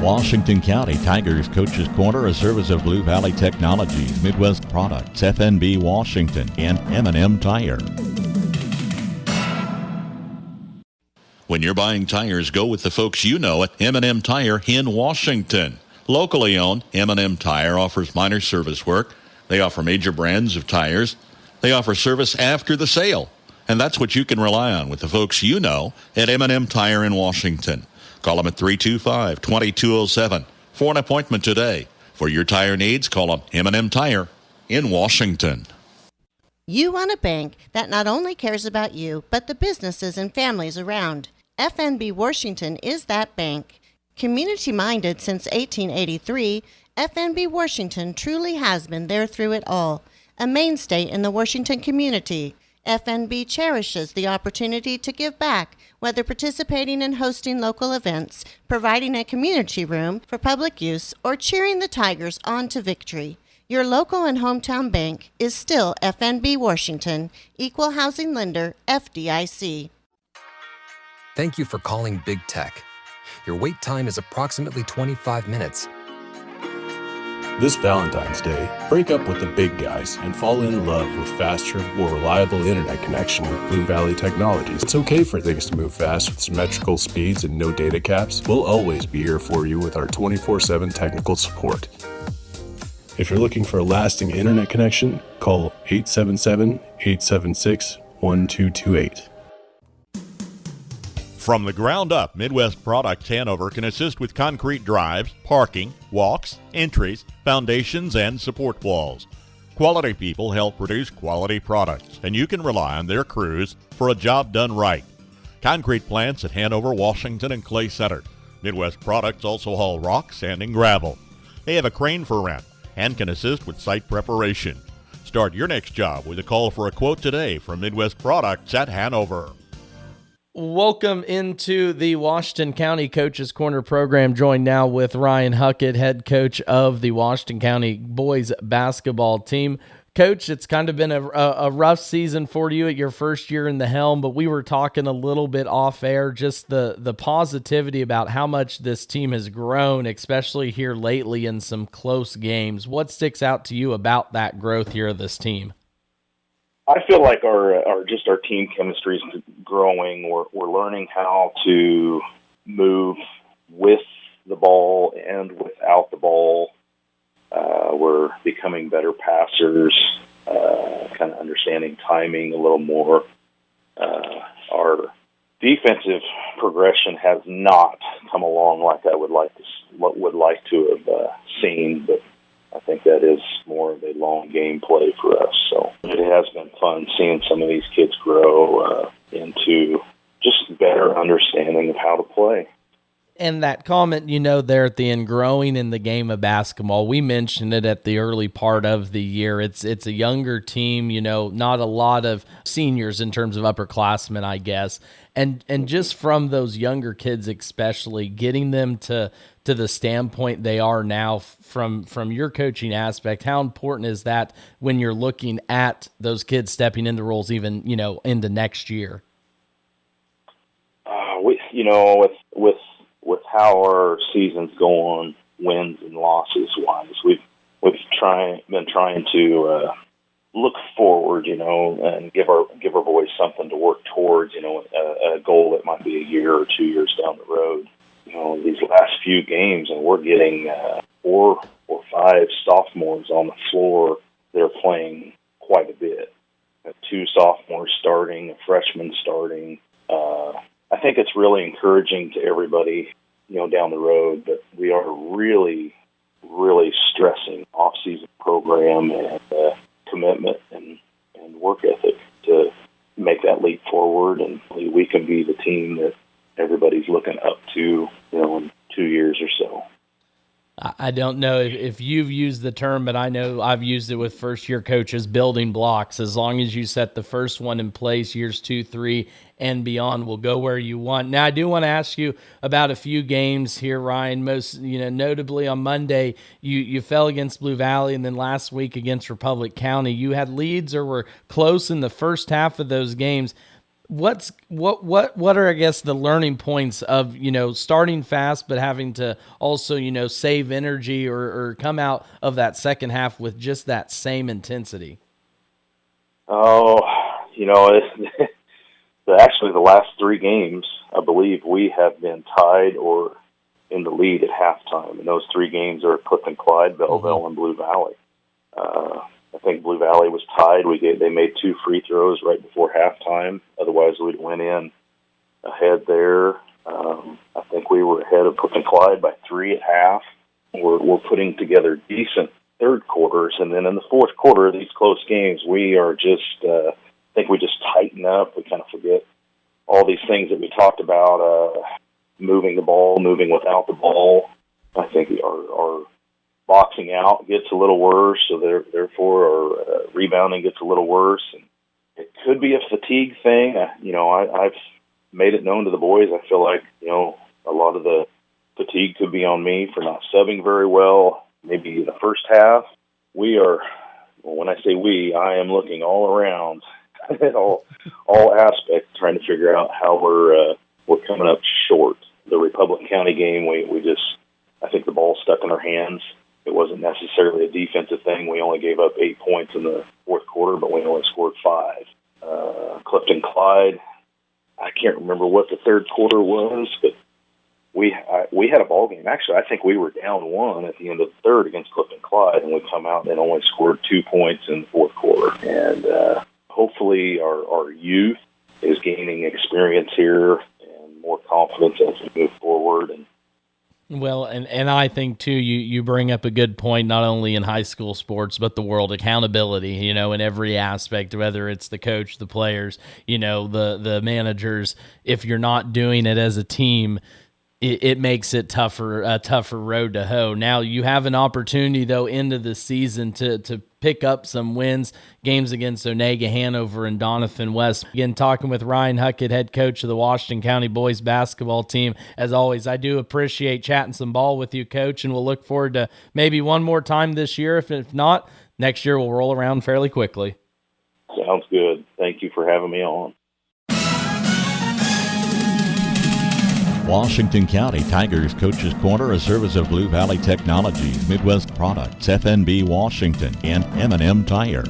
Washington County Tigers Coach's Corner, a service of Blue Valley Technologies, Midwest Products, FNB Washington, and M&M Tire. When you're buying tires, go with the folks you know at M&M Tire in Washington. Locally owned, M&M Tire offers minor service work. They offer major brands of tires. They offer service after the sale. And that's what you can rely on with the folks you know at M&M Tire in Washington. Call them at 325-2207 for an appointment today. For your tire needs, call them M&M Tire in Washington. You want a bank that not only cares about you, but the businesses and families around. FNB Washington is that bank. Community-minded since 1883, FNB Washington truly has been there through it all. A mainstay in the Washington community, FNB cherishes the opportunity to give back, whether participating in hosting local events, providing a community room for public use, or cheering the Tigers on to victory. Your local and hometown bank is still FNB Washington, Equal Housing Lender, FDIC. Thank you for calling Big Tech. Your wait time is approximately 25 minutes. This Valentine's Day, break up with the big guys and fall in love with faster, more reliable internet connection with Blue Valley Technologies. It's okay for things to move fast with symmetrical speeds and no data caps. We'll always be here for you with our 24/7 technical support. If you're looking for a lasting internet connection, call 877-876-1228. From the ground up, Midwest Products Hanover can assist with concrete drives, parking, walks, entries, foundations, and support walls. Quality people help produce quality products, and you can rely on their crews for a job done right. Concrete plants at Hanover, Washington, and Clay Center. Midwest Products also haul rock, sand, and gravel. They have a crane for rent and can assist with site preparation. Start your next job with a call for a quote today from Midwest Products at Hanover. Welcome into the Washington County Coaches Corner program, joined now with Ryan Huckett, head coach of the Washington County boys basketball team. Coach, it's kind of been a rough season for you at your first year in the helm, but we were talking a little bit off air, just the positivity about how much this team has grown, especially here lately in some close games. What sticks out to you about that growth here of this team? I feel like our team chemistry is growing. We're learning how to move with the ball and without the ball. We're becoming better passers, kind of understanding timing a little more. Our defensive progression has not come along like I would like to have seen, but I think that is more of a long game play for us. So it has been fun seeing some of these kids grow into just better understanding of how to play. And that comment, there at the end, growing in the game of basketball, we mentioned it at the early part of the year. It's a younger team, not a lot of seniors in terms of upperclassmen, I guess. And just from those younger kids especially, getting them to the standpoint they are now from your coaching aspect, how important is that when you're looking at those kids stepping into roles even, into next year? With how our season's going, wins and losses wise, we've been trying to look forward, and give our boys something to work towards, a goal that might be a year or 2 years down the road. These last few games, and we're getting 4 or 5 sophomores on the floor. They're playing quite a bit. 2 sophomores starting, a freshman starting. I think it's really encouraging to everybody, down the road, but we are really, really stressing off-season program and commitment and work ethic to make that leap forward, and we can be the team that everybody's looking up to, in 2 years or so. I don't know if you've used the term, but I know I've used it with first-year coaches, building blocks. As long as you set the first one in place, years 2, 3, and beyond will go where you want. Now, I do want to ask you about a few games here, Ryan. Most, notably on Monday, you fell against Blue Valley, and then last week against Republic County. You had leads or were close in the first half of those games. What are, I guess, the learning points of, starting fast, but having to also, save energy or come out of that second half with just that same intensity? Oh, actually the last 3 games, I believe we have been tied or in the lead at halftime. And those 3 games are Clifton Clyde, Belleville, and Blue Valley. I think Blue Valley was tied. They made 2 free throws right before halftime. Otherwise, we'd went in ahead there. I think we were ahead of Clifton Clyde by 3 at half. We're putting together decent third quarters, and then in the fourth quarter, these close games, we are just, I think we just tighten up. We kind of forget all these things that we talked about, moving the ball, moving without the ball. I think our boxing out gets a little worse, so therefore our rebounding gets a little worse. And it could be a fatigue thing. I've made it known to the boys. I feel like, a lot of the fatigue could be on me for not subbing very well. Maybe in the first half, when I say we, I am looking all around at all aspects, trying to figure out how we're coming up short. The Republic County game, I think the ball stuck in our hands. It wasn't necessarily a defensive thing. We only gave up 8 points in the fourth quarter, but we only scored 5. Clifton Clyde, I can't remember what the third quarter was, but we had a ball game. Actually, I think we were down 1 at the end of the third against Clifton Clyde, and we come out and only scored 2 points in the fourth quarter. And hopefully our youth is gaining experience here and more confidence as we move forward. Well, and I think, too, you bring up a good point, not only in high school sports, but the world accountability, in every aspect, whether it's the coach, the players, the managers. If you're not doing it as a team, it makes it a tougher road to hoe. Now you have an opportunity, though, into the season to pick up some wins, games against Onega, Hanover, and Doniphan West. Again, talking with Ryan Huckett, head coach of the Washington County boys basketball team. As always, I do appreciate chatting some ball with you, Coach, and we'll look forward to maybe one more time this year. If not, next year we'll roll around fairly quickly. Sounds good. Thank you for having me on. Washington County Tigers Coach's Corner, a service of Blue Valley Technologies, Midwest Products, FNB Washington, and M&M Tire.